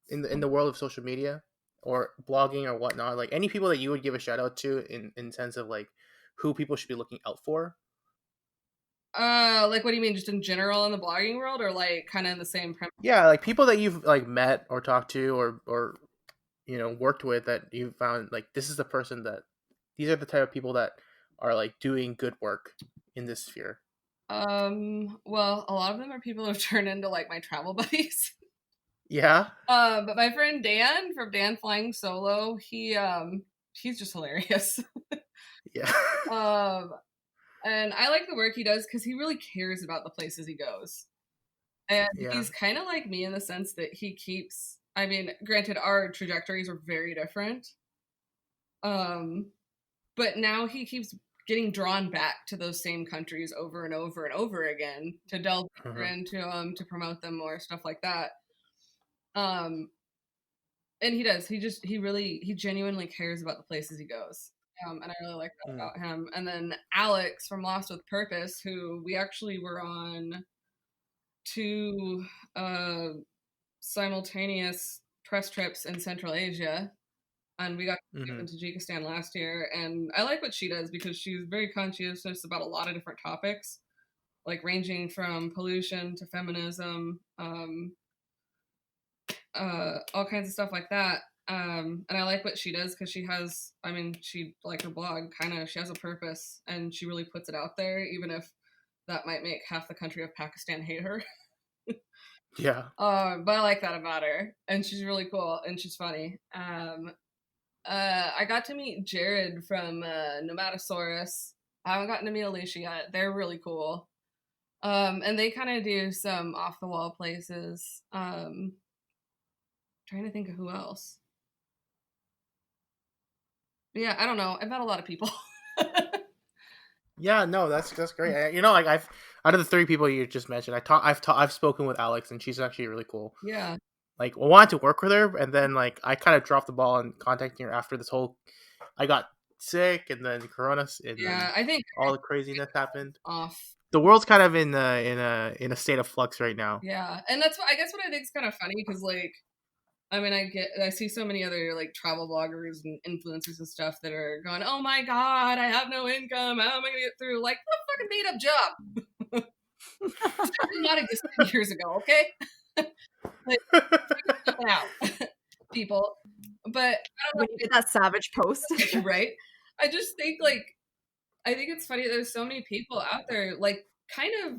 in the world of social media or blogging or whatnot? Like any people that you would give a shout out to in sense of like who people should be looking out for? Like what do you mean, just in general in the blogging world, or like kind of in the same premise? Yeah, like people that you've like met or talked to or you know worked with that you found like this is the person that these are the type of people that are like doing good work in this sphere. Well, a lot of them are people who have turned into like my travel buddies. Yeah. But my friend Dan from Dan Flying Solo, he's just hilarious. Yeah. And I like the work he does because he really cares about the places he goes. And Yeah. he's kind of like me in the sense that he keeps, I mean, granted, our trajectories are very different. But now he keeps getting drawn back to those same countries over and over and over again to delve deeper into them, to promote them more, stuff like that. And he does. He genuinely cares about the places he goes. And I really like that about him. And then Alex from Lost with Purpose, who we actually were on 2 simultaneous press trips in Central Asia, and we got to in Tajikistan last year. And I like what she does because she's very conscientious about a lot of different topics, like ranging from pollution to feminism, all kinds of stuff like that. And I like what she does because she has, I mean, she, like her blog, she has a purpose and she really puts it out there, even if that might make half the country of Pakistan hate her. Yeah. But I like that about her, and she's really cool and she's funny. I got to meet Jared from Nomatosaurus. I haven't gotten to meet Alicia yet. They're really cool. And they kind of do some off the wall places. Trying to think of who else. But yeah, I don't know. I've met a lot of people. Yeah, no, that's great. You know, like I've out of the 3 people you just mentioned, I've spoken with Alex, and she's actually really cool. Yeah. Like, I wanted to work with her, and then like I kind of dropped the ball on contacting her after this whole. I got sick, and then Corona, and Yeah, I think all the craziness happened. off. The world's kind of in a state of flux right now. Yeah, and that's what I guess what I think is kind of funny because like, I mean, I see so many other like travel bloggers and influencers and stuff that are going, oh my god, I have no income. How am I gonna get through? Like, what a fucking made up job. That did not exist 10 years ago, okay? Like, figure something out, people. But When you did that savage post, right? I just think like, I think it's funny. There's so many people out there, like, kind of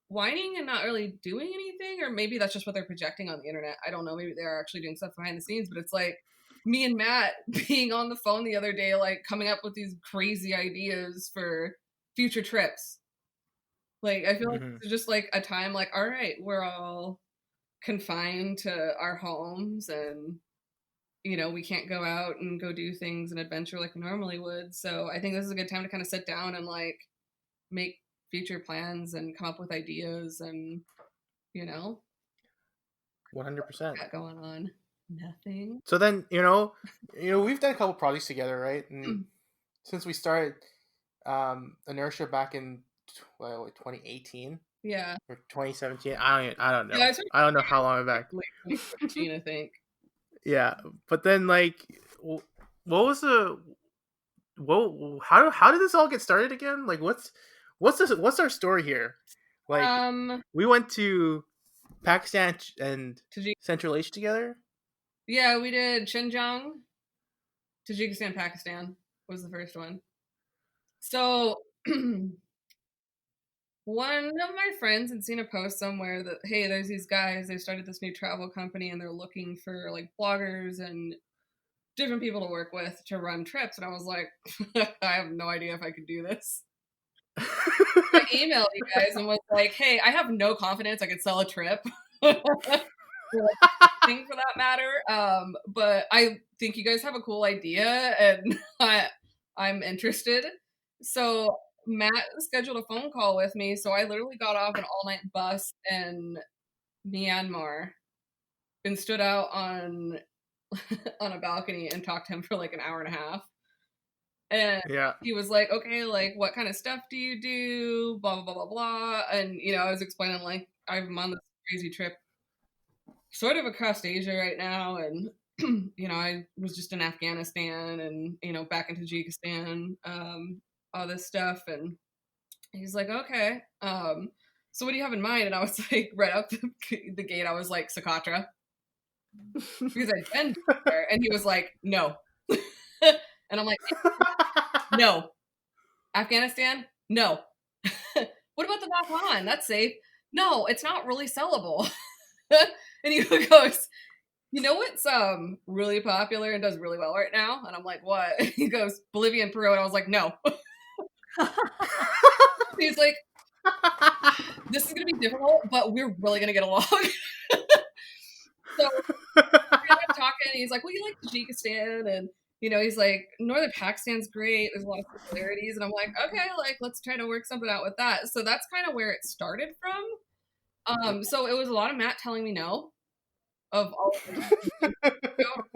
whining and not really doing anything, or maybe that's just what they're projecting on the internet. I don't know. Maybe they're actually doing stuff behind the scenes, but it's like me and Matt being on the phone the other day, like coming up with these crazy ideas for future trips. Like, I feel like it's just like a time like, all right, we're all confined to our homes and, you know, we can't go out and go do things and adventure like we normally would. So I think this is a good time to kind of sit down and like make future plans and come up with ideas and, you know, 100%. got going on. Nothing. So then, we've done a couple projects together, right? And since we started Inertia back in 2018, Yeah. or 2017, I don't know. Yeah, I don't know how long back. Like 2015, I think. Yeah, but then like, what was how did this all get started again? Like, what's our story here? Like, we went to Pakistan and Central Asia together. Yeah, we did Xinjiang, Tajikistan, Pakistan was the first one. So one of my friends had seen a post somewhere that, hey, there's these guys, they started this new travel company and they're looking for like bloggers and different people to work with to run trips. And I was like, I have no idea if I could do this. I emailed you guys and was like, hey, I have no confidence I could sell a trip. Thing for that matter. But I think you guys have a cool idea and I'm interested. So Matt scheduled a phone call with me. So I literally got off an all-night bus in Myanmar and stood out on a balcony and talked to him for like an hour and a half. And he was like, okay, like, what kind of stuff do you do? Blah, blah, blah, blah, blah. And, you know, I was explaining, like, I'm on this crazy trip sort of across Asia right now. And, you know, I was just in Afghanistan and, you know, back in Tajikistan, all this stuff. And he's like, okay, so what do you have in mind? And I was like, right out the gate, I was like, Socotra. Because I'd been there. And he was like, no. And I'm like, no. Afghanistan? No. What about the Nakhan? That's safe. No, it's not really sellable. And he goes, you know what's really popular and does really well right now? And I'm like, what? He goes, Bolivia and Peru. And I was like, no. He's like, this is going to be difficult, but we're really going to get along. So we ended up talking, and he's like, well, you like Tajikistan, and you know, he's like, Northern Pakistan's great. There's a lot of similarities, and I'm like, okay, like let's try to work something out with that. So that's kind of where it started from. So it was a lot of Matt telling me no. Of all,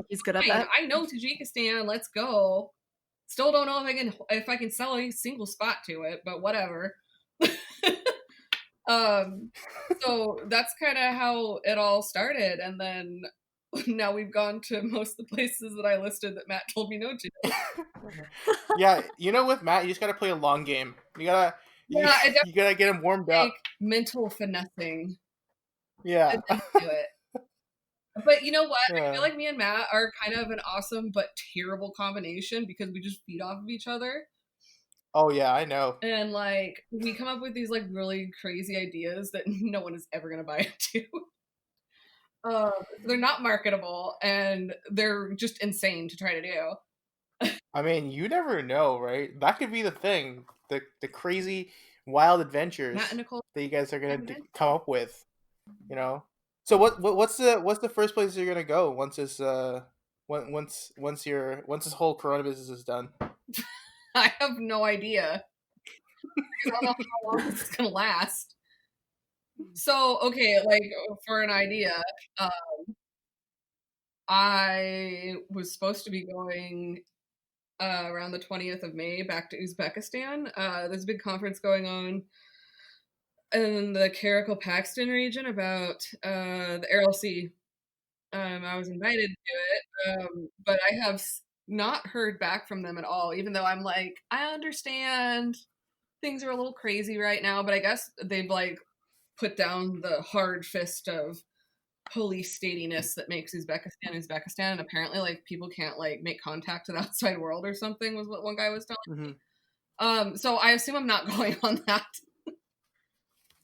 he's good at that. I know Tajikistan. Let's go. Still don't know if I can sell a single spot to it, but whatever. So that's kind of how it all started, and then now we've gone to most of the places that I listed that Matt told me no to. Yeah, you know, with Matt, you just gotta play a long game. You gotta get him warmed up. Mental finessing. Yeah. And then do it. But you know what? Yeah. I feel like me and Matt are kind of an awesome but terrible combination because we just feed off of each other. Oh yeah, I know. And like we come up with these like really crazy ideas that no one is ever gonna buy into. They're not marketable and they're just insane to try to do. I mean, you never know, right? That could be the thing. The crazy wild adventures Matt and Nicole that you guys are gonna come up with. You know? So what's the first place you're gonna go once this once this whole corona business is done? I have no idea. I don't know how long this is gonna last. So okay, like for an idea, I was supposed to be going around the 20th of May back to Uzbekistan. There's a big conference going on in the Karakol-Pakstan region about the Aral Sea. I was invited to it, but I have not heard back from them at all, even though I'm like, I understand things are a little crazy right now, but I guess they've like put down the hard fist of police stateliness that makes Uzbekistan, and apparently like people can't like make contact to the outside world or something was what one guy was telling me. So I assume I'm not going on that.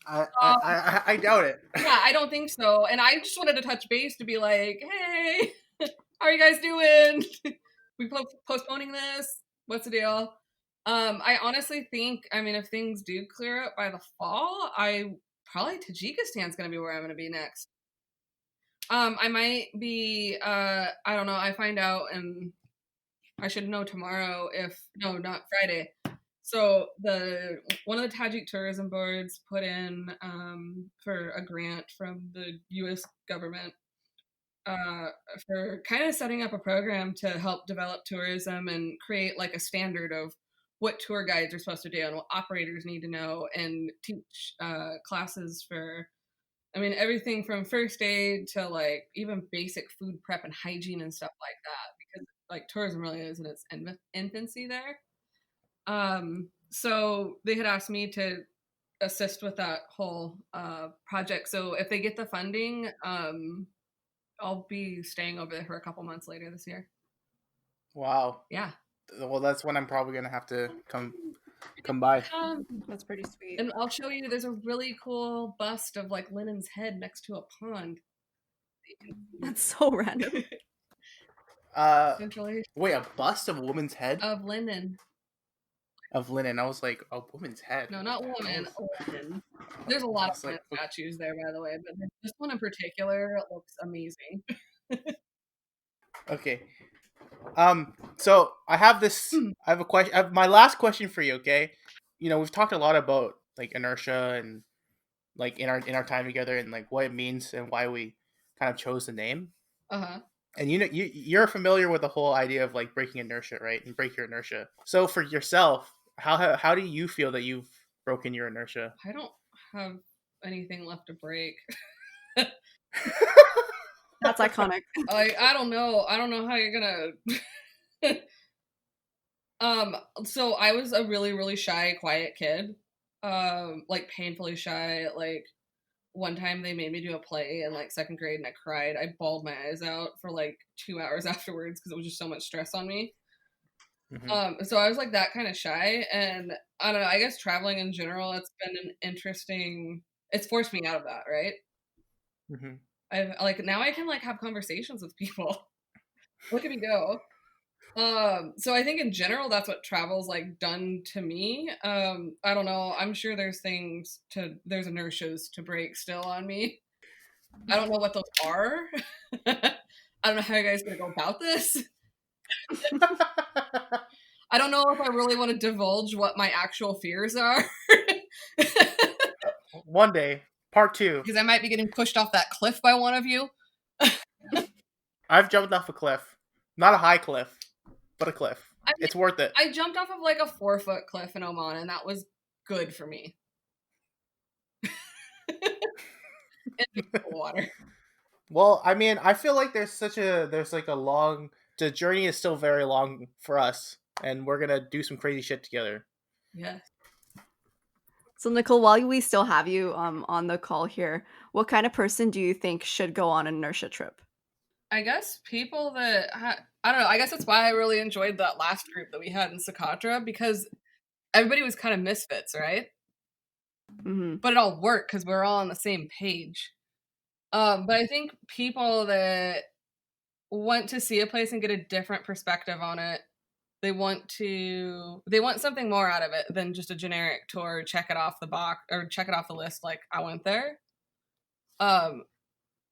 I doubt it. Yeah, I don't think so. And I just wanted to touch base to be like, hey, how are you guys doing? We postponing this? What's the deal? I honestly think, I mean, if things do clear up by the fall, probably Tajikistan's going to be where I'm going to be next. I might be, I don't know. I find out and I should know tomorrow no, not Friday. So one of the Tajik tourism boards put in for a grant from the U.S. government for kind of setting up a program to help develop tourism and create like a standard of what tour guides are supposed to do and what operators need to know, and teach classes for, I mean, everything from first aid to like even basic food prep and hygiene and stuff like that, because like tourism really is in its infancy there. So they had asked me to assist with that whole project. So if they get the funding, I'll be staying over there for a couple months later this year. Wow. Yeah. Well, that's when I'm probably gonna have to come by. That's pretty sweet. And I'll show you. There's a really cool bust of like Lenin's head next to a pond. That's so random. Wait, a bust of a woman's head? Of Lenin. Of Lenin. I was like, a woman's head. No, not woman. Lenin. There's a lot of like, statues there, by the way, but this one in particular looks amazing. Okay. So I have this. I have a question. My last question for you. Okay. You know, we've talked a lot about like inertia and like in our time together and like what it means and why we kind of chose the name. And you know, you're familiar with the whole idea of like breaking inertia, right? And break your inertia. So for yourself, how do you feel that you've broken your inertia? I don't have anything left to break. That's iconic. Like, I don't know how you're gonna. So I was a really, really shy, quiet kid. Like painfully shy. Like one time they made me do a play in like second grade and I cried. I bawled my eyes out for like 2 hours afterwards because it was just so much stress on me. Mm-hmm. So I was like that kind of shy, and I don't know, I guess traveling in general, it's forced me out of that, right? Mm-hmm. I've like, now I can like have conversations with people. Look at me go. So I think in general, that's what travel's like done to me. I don't know. I'm sure there's there's inertias to break still on me. I don't know what those are. I don't know how you guys are gonna go about this. I don't know if I really want to divulge what my actual fears are. One day, part 2. Because I might be getting pushed off that cliff by one of you. I've jumped off a cliff. Not a high cliff, but a cliff. I mean, it's worth it. I jumped off of like a 4-foot cliff in Oman, and that was good for me. In the water. Well, I mean, I feel like the journey is still very long for us, and we're gonna do some crazy shit together. Yeah. So Nicole, while we still have you on the call here, what kind of person do you think should go on an inertia trip? I guess people that I don't know. I guess that's why I really enjoyed that last group that we had in Socotra, because everybody was kind of misfits, right? Mm-hmm. But it all worked because we're all on the same page. But I think people that want to see a place and get a different perspective on it, they want something more out of it than just a generic tour, check it off the box or check it off the list like I went there.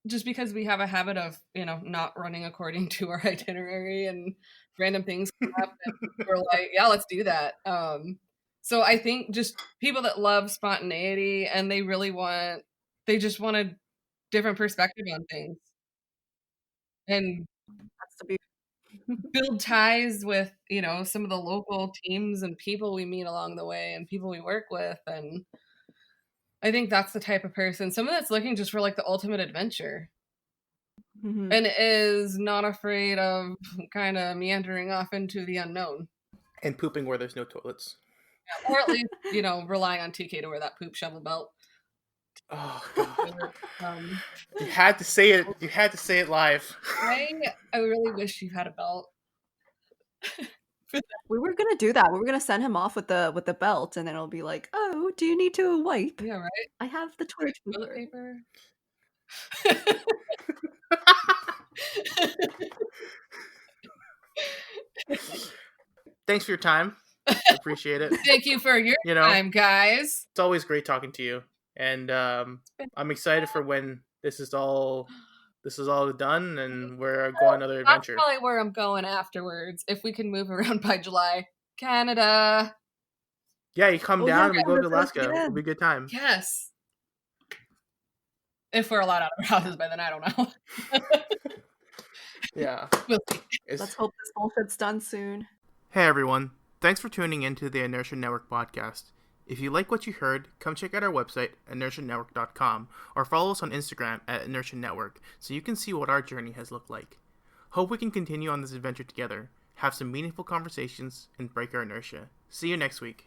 Just because we have a habit of, not running according to our itinerary and random things come up and we're like, yeah, let's do that. So I think just people that love spontaneity and they just want a different perspective on things. And build ties with, some of the local teams and people we meet along the way and people we work with. And I think that's the type of person, someone that's looking just for like the ultimate adventure. Mm-hmm. And is not afraid of kind of meandering off into the unknown. And pooping where there's no toilets. Yeah, or at least, relying on TK to wear that poop shovel belt. Oh, God. You had to say it. You had to say it live. I really wish you had a belt. We were gonna do that. We were gonna send him off with the belt, and then it'll be like, "Oh, do you need to wipe? Yeah, right. I have the toilet Toilet paper." paper. Thanks for your time. Appreciate it. Thank you for your You know, time, guys. it's always great talking to you, and I'm excited for when this is all done and we're going on another That's adventure. probably where I'm going afterwards. If we can move around by July, Canada. Yeah, you come Oh, down yeah, and we go to Canada's Alaska. again. It'll be a good time. Yes. If we're allowed out of our houses by then, I don't know. Yeah. We'll see. Let's hope this bullshit's done soon. Hey everyone, thanks for tuning in to the Inertia Network podcast. If you like what you heard, come check out our website, inertianetwork.com, or follow us on Instagram at Inertia Network so you can see what our journey has looked like. Hope we can continue on this adventure together, have some meaningful conversations, and break our inertia. See you next week.